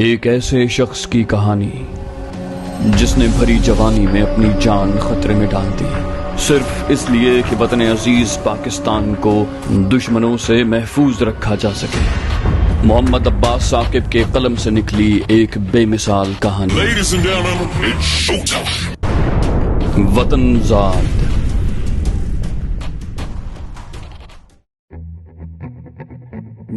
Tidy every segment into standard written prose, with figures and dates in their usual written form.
एक ऐसे शख्स की कहानी जिसने भरी जवानी में अपनी जान खतरे में डाल दी, सिर्फ इसलिए कि वतन अजीज पाकिस्तान को दुश्मनों से महफूज रखा जा सके। मोहम्मद अब्बास साकिब के कलम से निकली एक बेमिसाल कहानी। वतन ज़ाद।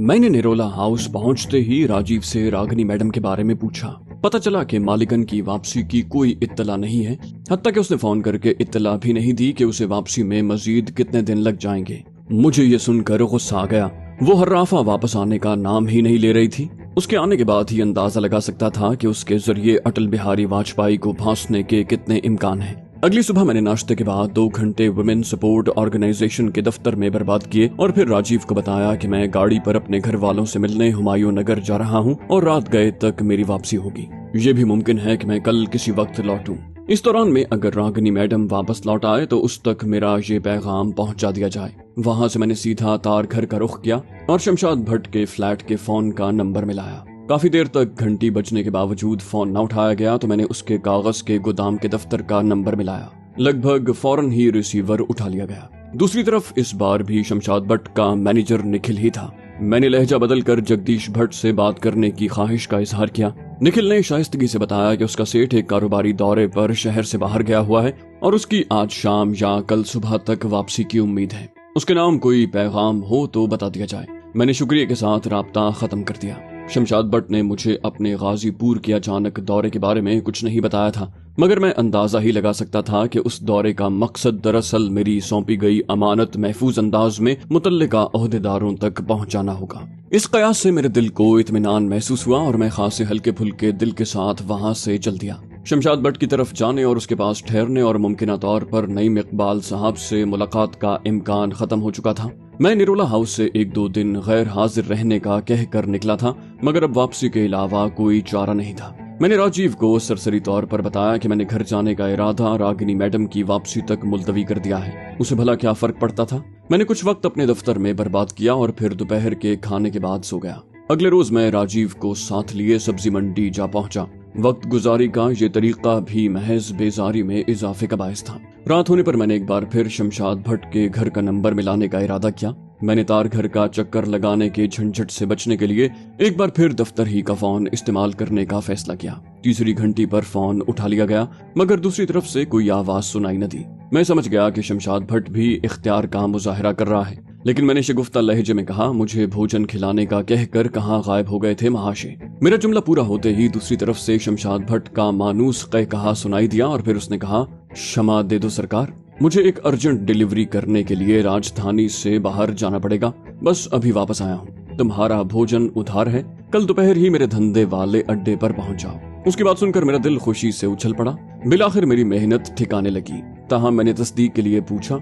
मैंने निरोला हाउस पहुंचते ही राजीव से रागिनी मैडम के बारे में पूछा। पता चला कि मालिकन की वापसी की कोई इत्तला नहीं है, हत्ता कि उसने फोन करके इत्तला भी नहीं दी कि उसे वापसी में मजीद कितने दिन लग जाएंगे। मुझे ये सुनकर गुस्सा आ गया। वो हर्राफा वापस आने का नाम ही नहीं ले रही थी। उसके आने के बाद ही अंदाजा लगा सकता था कि उसके जरिए अटल बिहारी वाजपेयी को फांसने के कितने इम्कान हैं। अगली सुबह मैंने नाश्ते के बाद 2 घंटे वुमेन सपोर्ट ऑर्गेनाइजेशन के दफ्तर में बर्बाद किए और फिर राजीव को बताया कि मैं गाड़ी पर अपने घर वालों से मिलने हुमायूं नगर जा रहा हूं और रात गए तक मेरी वापसी होगी। ये भी मुमकिन है कि मैं कल किसी वक्त लौटूं। इस दौरान में अगर रागिनी मैडम वापस लौट आए तो उस तक मेरा ये पैगाम पहुंचा दिया जाए। वहां से मैंने सीधा तार घर का रुख किया और शमशाद भट्ट के फ्लैट के फोन का नंबर मिलाया। काफी देर तक घंटी बजने के बावजूद फोन न उठाया गया तो मैंने उसके कागज के गोदाम के दफ्तर का नंबर मिलाया। लगभग फौरन ही रिसीवर उठा लिया गया। दूसरी तरफ इस बार भी शमशाद भट्ट का मैनेजर निखिल ही था। मैंने लहजा बदलकर जगदीश भट्ट से बात करने की ख्वाहिश का इजहार किया। निखिल ने शाइस्तगी से बताया कि उसका सेठ एक कारोबारी दौरे पर शहर से बाहर गया हुआ है और उसकी आज शाम या कल सुबह तक वापसी की उम्मीद है। उसके नाम कोई पैगाम हो तो बता दिया जाए। मैंने शुक्रिया के साथ राब्ता खत्म कर दिया। शमशाद भट्ट ने मुझे अपने गाजीपुर के अचानक दौरे के बारे में कुछ नहीं बताया था, मगर मैं अंदाजा ही लगा सकता था कि उस दौरे का मकसद दरअसल मेरी सौंपी गई अमानत महफूज अंदाज में मुतल्लिका ओहदेदारों तक पहुंचाना होगा। इस कयास से मेरे दिल को इत्मीनान महसूस हुआ और मैं खासे हल्के फुल्के दिल के साथ वहां से चल दिया। शमशाद भट्ट की तरफ जाने और उसके पास ठहरने और मुमकिन तौर पर नईम इकबाल साहब से मुलाकात का इम्कान खत्म हो चुका था। मैं निरोला हाउस से 1-2 दिन गैर हाजिर रहने का कह कर निकला था, मगर अब वापसी के अलावा कोई चारा नहीं था। मैंने राजीव को सरसरी तौर पर बताया कि मैंने घर जाने का इरादा रागिनी मैडम की वापसी तक मुलतवी कर दिया है। उसे भला क्या फर्क पड़ता था। मैंने कुछ वक्त अपने दफ्तर में बर्बाद किया और फिर दोपहर के खाने के बाद सो गया। अगले रोज मैं राजीव को साथ लिए सब्जी मंडी जा पहुंचा। वक्त गुजारी का ये तरीका भी महज बेजारी में इजाफे का बायस था। रात होने पर मैंने एक बार फिर शमशाद भट्ट के घर का नंबर मिलाने का इरादा किया। मैंने तार घर का चक्कर लगाने के झंझट से बचने के लिए एक बार फिर दफ्तर ही का फोन इस्तेमाल करने का फैसला किया। तीसरी घंटी पर फोन उठा लिया गया, मगर दूसरी तरफ से कोई आवाज सुनाई न दी। मैं समझ गया कि शमशाद भट्ट भी इख्तियार का मुजाहिरा कर रहा है, लेकिन मैंने शगुफ्ता लहजे में कहा, मुझे भोजन खिलाने का कहकर कहाँ गायब हो गए थे महाशय। मेरा जुमला पूरा होते ही दूसरी तरफ से शमशाद भट्ट का मानूस कहा सुनाई दिया और फिर उसने कहा, क्षमा दे दो सरकार, मुझे एक अर्जेंट डिलीवरी करने के लिए राजधानी से बाहर जाना पड़ेगा। बस अभी वापस आया हूँ। तुम्हारा भोजन उधार है, कल दोपहर ही मेरे धंधे वाले अड्डे पर पहुंच जाओ। उसकी बात सुनकर मेरा दिल खुशी से उछल पड़ा। बिलाखिर मेरी मेहनत ठिकाने लगी। ताहम मैंने तस्दीक के लिए पूछा,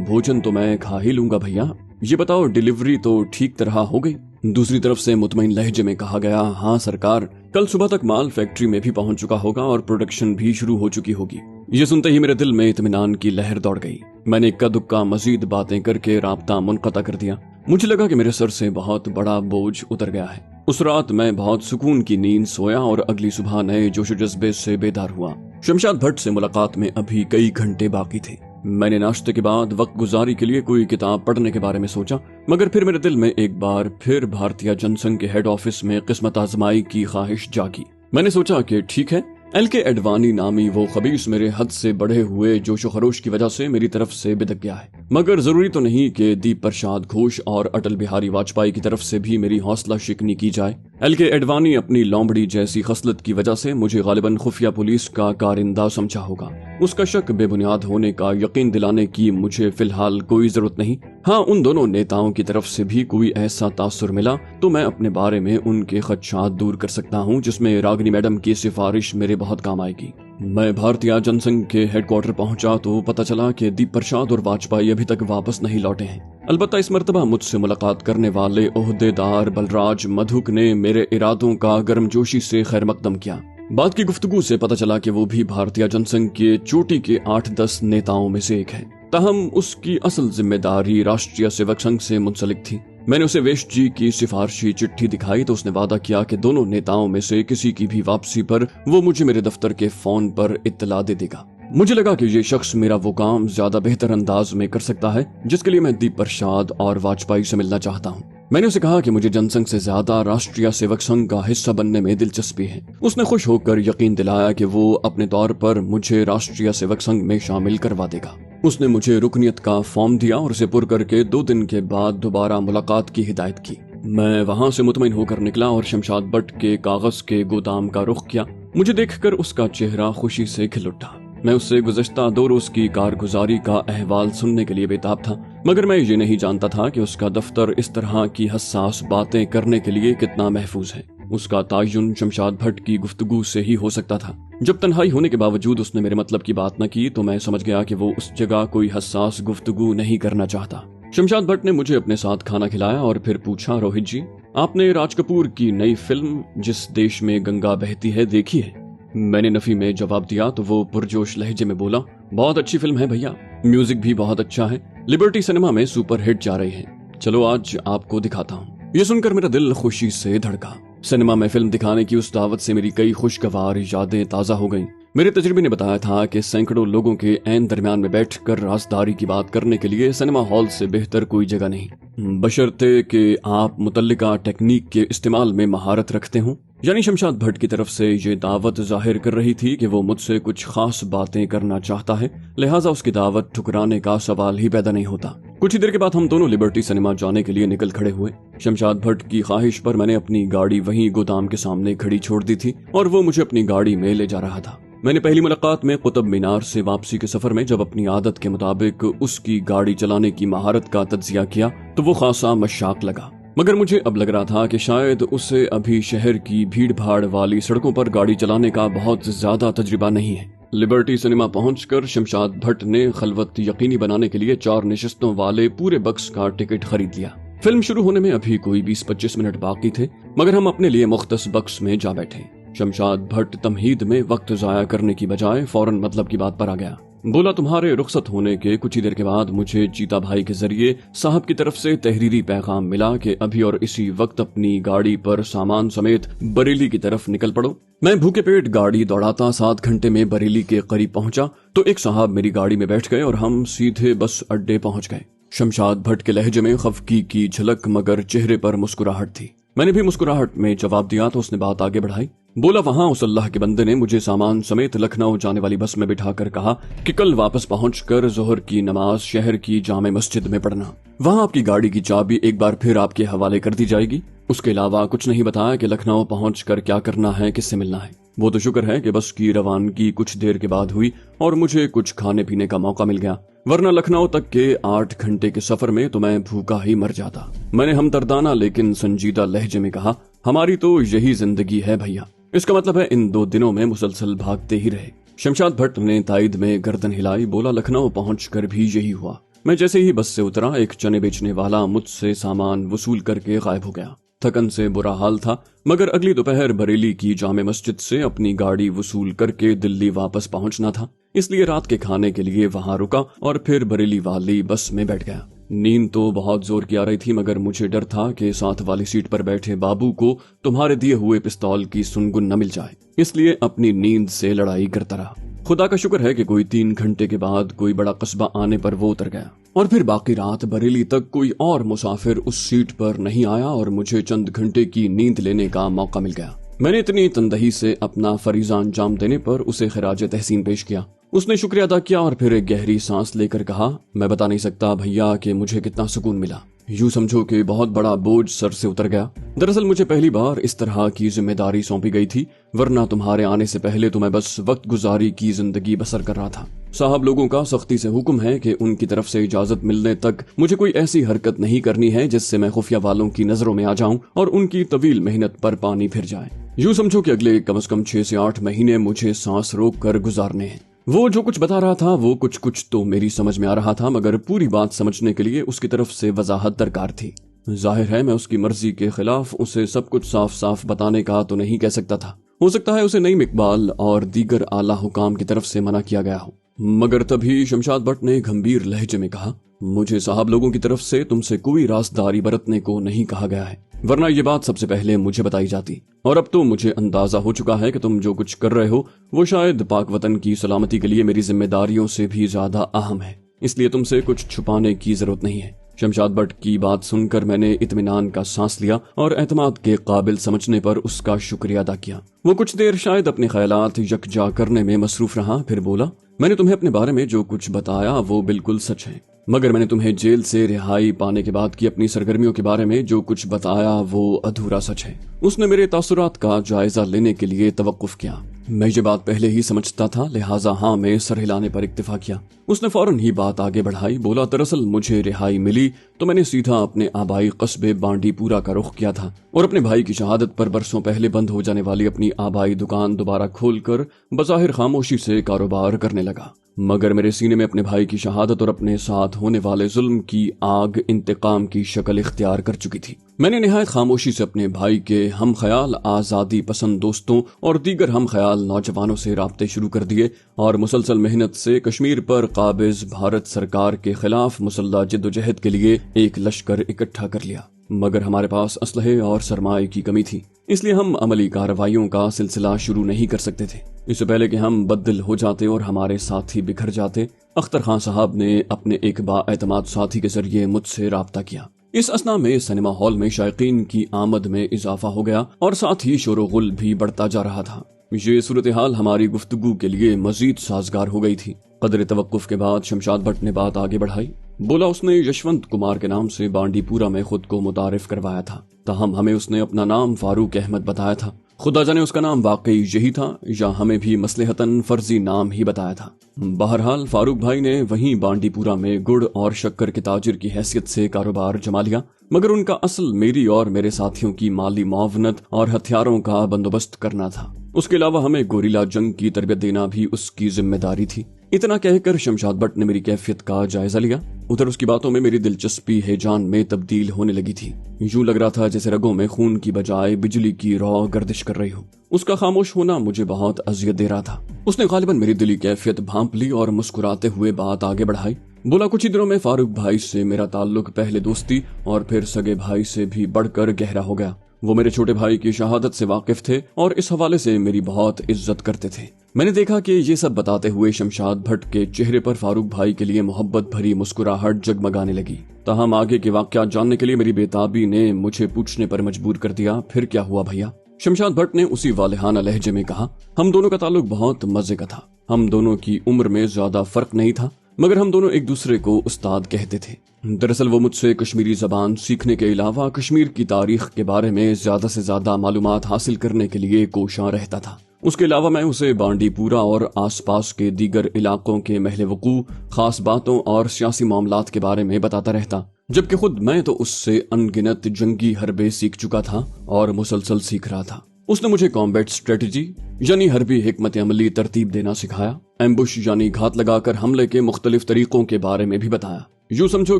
भोजन तो मैं खा ही लूंगा भैया, ये बताओ डिलीवरी तो ठीक तरह हो गई? दूसरी तरफ से मुतमईन लहजे में कहा गया, हाँ सरकार, कल सुबह तक माल फैक्ट्री में भी पहुंच चुका होगा और प्रोडक्शन भी शुरू हो चुकी होगी। ये सुनते ही मेरे दिल में इत्मीनान की लहर दौड़ गई। मैंने इक्का दुक्का मजीद बातें करके राब्ता मुनक़ता कर दिया। मुझे लगा कि मेरे सर से बहुत बड़ा बोझ उतर गया है। उस रात मैं बहुत सुकून की नींद सोया और अगली सुबह नए जोश जज्बे से बेदार हुआ। शमशाद भट्ट से मुलाकात में अभी कई घंटे बाकी थे। मैंने नाश्ते के बाद वक्त गुजारी के लिए कोई किताब पढ़ने के बारे में सोचा, मगर फिर मेरे दिल में एक बार फिर भारतीय जनसंघ के हेड ऑफिस में किस्मत आजमाई की ख्वाहिश जागी। मैंने सोचा कि ठीक है, एल.के. एडवाणी नामी वो खबीस मेरे हद से बढ़े हुए जोशो खरोश की वजह से मेरी तरफ से बिदक गया है, मगर जरूरी तो नहीं कि दीप प्रसाद घोष और अटल बिहारी वाजपेयी की तरफ से भी मेरी हौसला शिकनी की जाए। एल.के. एडवाणी अपनी लोमड़ी जैसी खसलत की वजह से मुझे गालिबन खुफिया पुलिस का कारिंदा समझा होगा। उसका शक बेबुनियाद होने का यकीन दिलाने की मुझे फिलहाल कोई जरूरत नहीं। हाँ, उन दोनों नेताओं की तरफ से भी कोई ऐसा तासुर मिला तो मैं अपने बारे में उनके खदशात दूर कर सकता हूँ, जिसमें रागिनी मैडम की सिफारिश मेरे बहुत काम आएगी। मैं भारतीय जनसंघ के हेडक्वार्टर पहुंचा तो पता चला कि दीप प्रसाद और वाजपेयी अभी तक वापस नहीं लौटे हैं। अलबत्ता इस मर्तबा मुझसे मुलाकात करने वाले ओहदेदार बलराज मधुक ने मेरे इरादों का गर्मजोशी से खैर मकदम किया। बाद की गुफ्तगू से पता चला कि वो भी भारतीय जनसंघ के चोटी के 8-10 नेताओं में से एक है। ताहम उसकी असल जिम्मेदारी राष्ट्रीय सेवक संघ से मुंसलिक थी। मैंने उसे वेश जी की सिफारशी चिट्ठी दिखाई तो उसने वादा किया कि दोनों नेताओं में से किसी की भी वापसी पर वो मुझे मेरे दफ्तर के फोन पर इत्तला दे देगा। मुझे लगा कि ये शख्स मेरा वो काम ज्यादा बेहतर अंदाज में कर सकता है जिसके लिए मैं दीप प्रसाद और वाजपेयी से मिलना चाहता हूँ। मैंने उसे कहा कि मुझे जनसंघ से ज्यादा राष्ट्रीय सेवक संघ का हिस्सा बनने में दिलचस्पी है। उसने खुश होकर यकीन दिलाया कि वो अपने तौर पर मुझे राष्ट्रीय सेवक संघ में शामिल करवा देगा। उसने मुझे रुकनियत का फॉर्म दिया और उसे पुर करके 2 दिन के बाद दोबारा मुलाकात की हिदायत की। मैं वहां से मुतमईन होकर निकला और शमशाद भट्ट के कागज के गोदाम का रुख किया। मुझे देखकर उसका चेहरा खुशी से खिल उठा। मैं उससे गुज़श्ता 2 रोज की कारगुजारी का अहवाल सुनने के लिए बेताब था, मगर मैं ये नहीं जानता था कि उसका दफ्तर इस तरह की हसास बातें करने के लिए कितना महफूज है। उसका तायुन शमशाद भट्ट की गुफ्तगू से ही हो सकता था। जब तन्हाई होने के बावजूद उसने मेरे मतलब की बात न की तो मैं समझ गया कि वो उस जगह कोई हसास गुफ्तगू नहीं करना चाहता। शमशाद भट्ट ने मुझे अपने साथ खाना खिलाया और फिर पूछा, रोहित जी, आपने राज कपूर की नई फिल्म जिस देश में गंगा बहती है देखी है? मैंने नफी में जवाब दिया तो वो पुरजोश लहजे में बोला, बहुत अच्छी फिल्म है भैया, म्यूजिक भी बहुत अच्छा है, लिबर्टी सिनेमा में सुपर हिट जा रही है, चलो आज आपको दिखाता हूँ। ये सुनकर मेरा दिल खुशी से धड़का। सिनेमा में फिल्म दिखाने की उस दावत से मेरी कई खुशगवार यादें ताजा हो गईं। मेरे तजुर्बे ने बताया था कि सैकड़ों लोगों के ऐन दरमियान में बैठकर राजदारी की बात करने के लिए सिनेमा हॉल से बेहतर कोई जगह नहीं, बशर्ते कि आप मुतल्लिका टेक्निक के इस्तेमाल में महारत रखते हों। यानी शमशाद भट्ट की तरफ से ये दावत जाहिर कर रही थी कि वो मुझसे कुछ खास बातें करना चाहता है, लिहाजा उसकी दावत ठुकराने का सवाल ही पैदा नहीं होता। कुछ ही देर के बाद हम दोनों लिबर्टी सिनेमा जाने के लिए निकल खड़े हुए। शमशाद भट्ट की ख्वाहिश पर मैंने अपनी गाड़ी वहीं गोदाम के सामने खड़ी छोड़ दी थी और वो मुझे अपनी गाड़ी में ले जा रहा था। मैंने पहली मुलाकात में कुतुब मीनार से वापसी के सफर में जब अपनी आदत के मुताबिक उसकी गाड़ी चलाने की महारत का तज्जिया किया तो वो खासा मशाक लगा, मगर मुझे अब लग रहा था कि शायद उसे अभी शहर की भीड़ भाड़ वाली सड़कों पर गाड़ी चलाने का बहुत ज्यादा तजुर्बा नहीं है। लिबर्टी सिनेमा पहुंचकर शमशाद भट्ट ने खलवत यकीनी बनाने के लिए 4 नशिस्तों वाले पूरे बक्स का टिकट खरीद लिया। फिल्म शुरू होने में अभी कोई 20-25 मिनट बाकी थे, मगर हम अपने लिए मुख्तस बक्स में जा बैठे। शमशाद भट्ट तमहीद में वक्त जाया करने की बजाय फौरन मतलब की बात पर आ गया। बोला, तुम्हारे रुखसत होने के कुछ ही देर के बाद मुझे चीता भाई के जरिए साहब की तरफ से तहरीरी पैगाम मिला कि अभी और इसी वक्त अपनी गाड़ी पर सामान समेत बरेली की तरफ निकल पड़ो। मैं भूखे पेट गाड़ी दौड़ाता 7 घंटे में बरेली के करीब पहुंचा तो एक साहब मेरी गाड़ी में बैठ गए और हम सीधे बस अड्डे पहुंच गए। शमशाद भट्ट के लहजे में खफकी की झलक मगर चेहरे पर मुस्कुराहट थी। मैंने भी मुस्कुराहट में जवाब दिया तो उसने बात आगे बढ़ाई। बोला, वहां उस अल्लाह के बंदे ने मुझे सामान समेत लखनऊ जाने वाली बस में बिठाकर कहा कि कल वापस पहुंचकर जोहर की नमाज शहर की जामे मस्जिद में पढ़ना, वहां आपकी गाड़ी की चाबी एक बार फिर आपके हवाले कर दी जाएगी। उसके अलावा कुछ नहीं बताया कि लखनऊ पहुंचकर क्या करना है, किससे मिलना है। वो तो शुक्र है कि बस की रवानगी कुछ देर के बाद हुई और मुझे कुछ खाने पीने का मौका मिल गया, वरना लखनऊ तक के 8 घंटे के सफर में तो मैं भूखा ही मर जाता। मैंने हमदर्दाना लेकिन संजीदा लहजे में कहा, हमारी तो यही जिंदगी है भैया, इसका मतलब है इन 2 दिनों में मुसलसल भागते ही रहे। शमशाद भट्ट ने तायद में गर्दन हिलाई। बोला, लखनऊ पहुंचकर भी यही हुआ। मैं जैसे ही बस से उतरा एक चने बेचने वाला मुझसे सामान वसूल करके गायब हो गया। थकन से बुरा हाल था, मगर अगली दोपहर बरेली की जामे मस्जिद से अपनी गाड़ी वसूल करके दिल्ली वापस पहुंचना था, इसलिए रात के खाने के लिए वहां रुका और फिर बरेली वाली बस में बैठ गया। नींद तो बहुत जोर की आ रही थी, मगर मुझे डर था कि साथ वाली सीट पर बैठे बाबू को तुम्हारे दिए हुए पिस्तौल की सुनगुन न मिल जाए, इसलिए अपनी नींद से लड़ाई करता रहा। खुदा का शुक्र है कि कोई 3 घंटे के बाद कोई बड़ा कस्बा आने पर वो उतर गया और फिर बाकी रात बरेली तक कोई और मुसाफिर उस सीट पर नहीं आया और मुझे चंद घंटे की नींद लेने का मौका मिल गया। मैंने इतनी तंदही से अपना फरीजा अंजाम देने पर उसे खिराज तहसीन पेश किया। उसने शुक्रिया अदा किया और फिर एक गहरी सांस लेकर कहा, मैं बता नहीं सकता भैया कि मुझे कितना सुकून मिला। यूं समझो कि बहुत बड़ा बोझ सर से उतर गया। दरअसल मुझे पहली बार इस तरह की जिम्मेदारी सौंपी गई थी, वरना तुम्हारे आने से पहले तो मैं बस वक्त गुजारी की जिंदगी बसर कर रहा था। साहब लोगों का सख्ती से हुक्म है कि उनकी तरफ से इजाजत मिलने तक मुझे कोई ऐसी हरकत नहीं करनी है जिससे मैं खुफिया वालों की नजरों में आ जाऊं और उनकी तवील मेहनत पर पानी फिर जाए। यूं समझो कि अगले कम से कम 6 से 8 महीने मुझे सांस रोक कर गुजारने हैं। वो जो कुछ बता रहा था वो कुछ तो मेरी समझ में आ रहा था, मगर पूरी बात समझने के लिए उसकी तरफ से वजाहत दरकार थी। जाहिर है मैं उसकी मर्जी के खिलाफ उसे सब कुछ साफ साफ बताने का तो नहीं कह सकता था। हो सकता है उसे नईम इकबाल और दीगर आला हुकाम की तरफ से मना किया गया हो। मगर तभी शमशाद भट्ट ने गंभीर लहजे में कहा, मुझे साहब लोगों की तरफ से तुमसे कोई राजदारी बरतने को नहीं कहा गया है, वरना ये बात सबसे पहले मुझे बताई जाती। और अब तो मुझे अंदाजा हो चुका है कि तुम जो कुछ कर रहे हो वो शायद पाक वतन की सलामती के लिए मेरी जिम्मेदारियों से भी ज्यादा अहम है, इसलिए तुमसे कुछ छुपाने की जरूरत नहीं है। शमशाद भट्ट की बात सुनकर मैंने इत्मीनान का सांस लिया और एतमाद के काबिल समझने पर उसका शुक्रिया अदा किया। वो कुछ देर शायद अपने ख्यालात यकजा करने में मसरूफ रहा, फिर बोला, मैंने तुम्हें अपने बारे में जो कुछ बताया वो बिल्कुल सच है, मगर मैंने तुम्हें जेल से रिहाई पाने के बाद की अपनी सरगर्मियों के बारे में जो कुछ बताया वो अधूरा सच है। उसने मेरे तासुरात का जायजा लेने के लिए तवक्कुफ किया। मैं ये बात पहले ही समझता था, लिहाजा हाँ में सर हिलाने पर इक्तिफा किया। उसने फौरन ही बात आगे बढ़ाई, बोला, दरअसल मुझे रिहाई मिली तो मैंने सीधा अपने आबाई कस्बे बांडीपुरा का रुख किया था और अपने भाई की शहादत पर बरसों पहले बंद हो जाने वाली अपनी आबाई दुकान दोबारा खोलकर बज़ाहिर खामोशी से कारोबार करने लगा। मगर मेरे सीने में अपने भाई की शहादत और अपने साथ होने वाले जुल्म की आग इंतकाम की शक्ल इख्तियार कर चुकी थी। मैंने निहायत खामोशी से अपने भाई के हम ख्याल आजादी पसंद दोस्तों और दीगर हम ख्याल नौजवानों से राब्ते शुरू कर दिए और मुसलसल मेहनत से कश्मीर पर काबिज भारत सरकार के खिलाफ मुसल्लह जिद्दोजहद के लिए एक लश्कर इकट्ठा कर लिया। मगर हमारे पास असलहे और सरमाए की कमी थी, इसलिए हम अमली कार्रवाइयों का सिलसिला शुरू नहीं कर सकते थे। इससे पहले कि हम बददिल हो जाते और हमारे साथी बिखर जाते, अख्तर खान साहब ने अपने एक बाएतमाद साथी के जरिए मुझसे राब्ता किया। इस असना में सिनेमा हॉल में शायकीन की आमद में इजाफा हो गया और साथ ही शोरगुल भी बढ़ता जा रहा था। ये सूरत हाल हमारी गुफ्तगू के लिए मजीद साजगार हो गई थी। कदर तवक्कुफ के बाद शमशाद भट्ट ने बात आगे बढ़ाई। बोला, उसने यशवंत कुमार के नाम से बांडीपुरा में खुद को मुतारिफ करवाया था, ताहम हमें उसने अपना नाम फारूक अहमद बताया था। खुदा जाने उसका नाम वाकई यही था या हमें भी मसलहतन फर्जी नाम ही बताया था। बहरहाल फारूक भाई ने वहीं बांडीपुरा में गुड़ और शक्कर के ताजिर की हैसियत से कारोबार जमा लिया, मगर उनका असल मेरी और मेरे साथियों की माली मुआवनत और हथियारों का बंदोबस्त करना था। उसके अलावा हमें गोरिल्ला जंग की तरबियत देना भी उसकी जिम्मेदारी थी। इतना कहकर शमशाद भट्ट ने मेरी कैफियत का जायजा लिया। उधर उसकी बातों में मेरी दिलचस्पी हैजान में तब्दील होने लगी थी। यूं लग रहा था जैसे रगों में खून की बजाय बिजली की रौ गर्दिश कर रही हो। उसका खामोश होना मुझे बहुत अजियत दे रहा था। उसने गालिबन मेरी दिली कैफियत भांप ली और मुस्कुराते हुए बात आगे बढ़ाई। बोला, कुछ ही दिनों में फारूक भाई से मेरा ताल्लुक पहले दोस्ती और फिर सगे भाई से भी बढ़कर गहरा हो गया। वो मेरे छोटे भाई की शहादत से वाकिफ थे और इस हवाले से मेरी बहुत इज्जत करते थे। मैंने देखा कि ये सब बताते हुए शमशाद भट्ट के चेहरे पर फारूक भाई के लिए मोहब्बत भरी मुस्कुराहट जगमगाने लगी। ताहम आगे के वाक़यात जानने के लिए मेरी बेताबी ने मुझे पूछने पर मजबूर कर दिया, फिर क्या हुआ भैया? शमशाद भट्ट ने उसी वालिहाना लहजे में कहा, हम दोनों का ताल्लुक बहुत मजे का था। हम दोनों की उम्र में ज्यादा फर्क नहीं था, मगर हम दोनों एक दूसरे को उस्ताद कहते थे। दरअसल वो मुझसे कश्मीरी जबान सीखने के अलावा कश्मीर की तारीख के बारे में ज्यादा से ज्यादा मालूमात हासिल करने के लिए कोशां रहता था। उसके अलावा मैं उसे बांडीपुरा और आसपास के दीगर इलाकों के महले वकू, खास बातों और सियासी मामलात के बारे में बताता रहता, जबकि खुद मैं तो उससे अनगिनत जंगी हरबे सीख चुका था और मुसलसल सीख रहा था। उसने मुझे कॉम्बैट स्ट्रेटजी यानी हरबी हिकमत अमली तरतीब देना सिखाया। एम्बुश यानी घात लगाकर हमले के मुख्तलिफ तरीकों के बारे में भी बताया। यूं समझो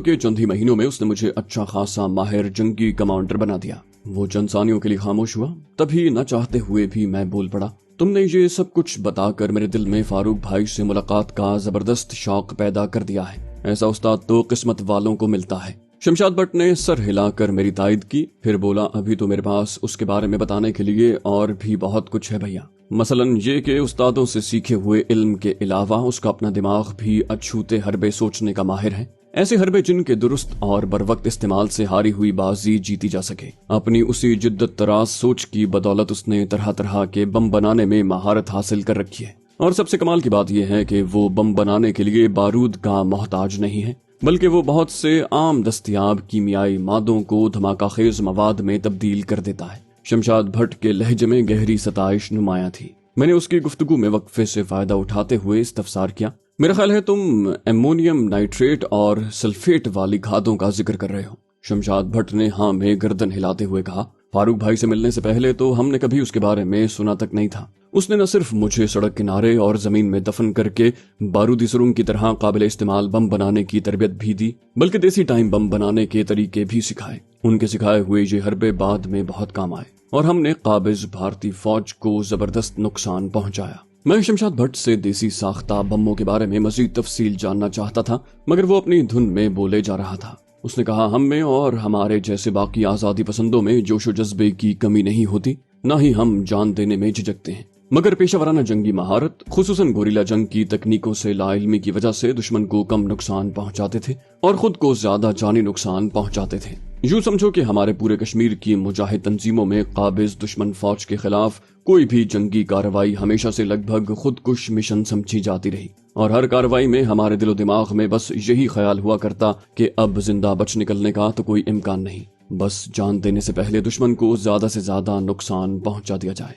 कि चंद ही महीनों में उसने मुझे अच्छा खासा माहिर जंगी कमांडर बना दिया। वो चंद सानियों के लिए खामोश हुआ, तभी न चाहते हुए भी मैं बोल पड़ा, तुमने ये सब कुछ बताकर मेरे दिल में फारूक भाई से मुलाकात का जबरदस्त शौक पैदा कर दिया है। ऐसा उस्ताद तो किस्मत वालों को मिलता है। शमशाद भट्ट ने सर हिलाकर मेरी तायद की, फिर बोला, अभी तो मेरे पास उसके बारे में बताने के लिए और भी बहुत कुछ है भैया। मसलन ये कि उस्तादों से सीखे हुए इल्म के अलावा उसका अपना दिमाग भी अछूते हरबे सोचने का माहिर है। ऐसे हरबे जिनके दुरुस्त और बरवक्त इस्तेमाल से हारी हुई बाजी जीती जा सके। अपनी उसी जिद्दत तराज सोच की बदौलत उसने तरह तरह के बम बनाने में महारत हासिल कर रखी है। और सबसे कमाल की बात यह है कि वो बम बनाने के लिए बारूद का मोहताज नहीं है, बल्कि वो बहुत से आम दस्तयाब कीमियाई मादों को धमाकाखेज मवाद में तब्दील कर देता है। शमशाद भट्ट के लहजे में गहरी सताइश नुमाया थी। मैंने उसकी गुफ्तगू में वक्फे से फायदा उठाते हुए इस्तफसार किया, मेरा ख्याल है तुम एमोनियम नाइट्रेट और सल्फेट वाली खादों का जिक्र कर रहे हो। शमशाद भट्ट ने हाँ में गर्दन हिलाते हुए कहा, फारूक भाई से मिलने से पहले तो हमने कभी उसके बारे में सुना तक नहीं था। उसने न सिर्फ मुझे सड़क किनारे और जमीन में दफन करके बारूदी सुरंग की तरह काबिल इस्तेमाल बम बनाने की तरबियत भी दी, बल्कि देसी टाइम बम बनाने के तरीके भी सिखाए। उनके सिखाए हुए ये हरबे बाद में बहुत काम आए और हमने काबिज भारतीय फौज को जबरदस्त नुकसान पहुंचाया। मैं शमशाद भट्ट से देसी साख्ता बमों के बारे में मजीद तफसील जानना चाहता था, मगर वो अपनी धुन में बोले जा रहा था। उसने कहा, हम में और हमारे जैसे बाकी आजादी पसंदों में जोशो जज्बे की कमी नहीं होती, ना ही हम जान देने में झिझकते हैं, मगर पेशावराना जंगी महारत खुसूसन गोरिल्ला जंग की तकनीकों से लाइल्मी की वजह से दुश्मन को कम नुकसान पहुंचाते थे और खुद को ज्यादा जानी नुकसान पहुंचाते थे। यूं समझो कि हमारे पूरे कश्मीर की मुजाहिद तंजीमों में काबिज दुश्मन फौज के खिलाफ कोई भी जंगी कार्रवाई हमेशा से लगभग खुदकुश मिशन समझी जाती रही, और हर कार्रवाई में हमारे दिलो दिमाग में बस यही ख्याल हुआ करता कि अब जिंदा बच निकलने का तो कोई इम्कान नहीं, बस जान देने से पहले दुश्मन को ज्यादा से ज्यादा नुकसान पहुंचा दिया जाए।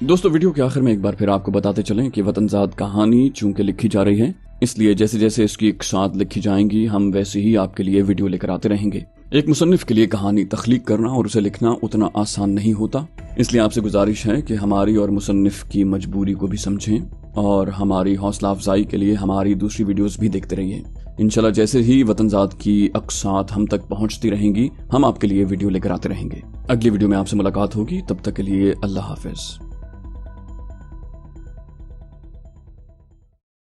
दोस्तों, वीडियो के आखिर में एक बार फिर आपको बताते चलें कि वतनजाद कहानी चूंकि लिखी जा रही है, इसलिए जैसे जैसे इसकी इक़सात लिखी जाएंगी हम वैसे ही आपके लिए वीडियो लेकर आते रहेंगे। एक मुसन्निफ के लिए कहानी तख्लीक करना और उसे लिखना उतना आसान नहीं होता, इसलिए आपसे गुजारिश है कि हमारी और मुसन्निफ की मजबूरी को भी समझें और हमारी हौसला अफजाई के लिए हमारी दूसरी वीडियोस भी देखते रहिए। इंशाल्लाह जैसे ही वतनजाद की अक़सात हम तक पहुंचती रहेंगी हम आपके लिए वीडियो लेकर आते रहेंगे। अगली वीडियो में आपसे मुलाकात होगी, तब तक के लिए अल्लाह हाफिज।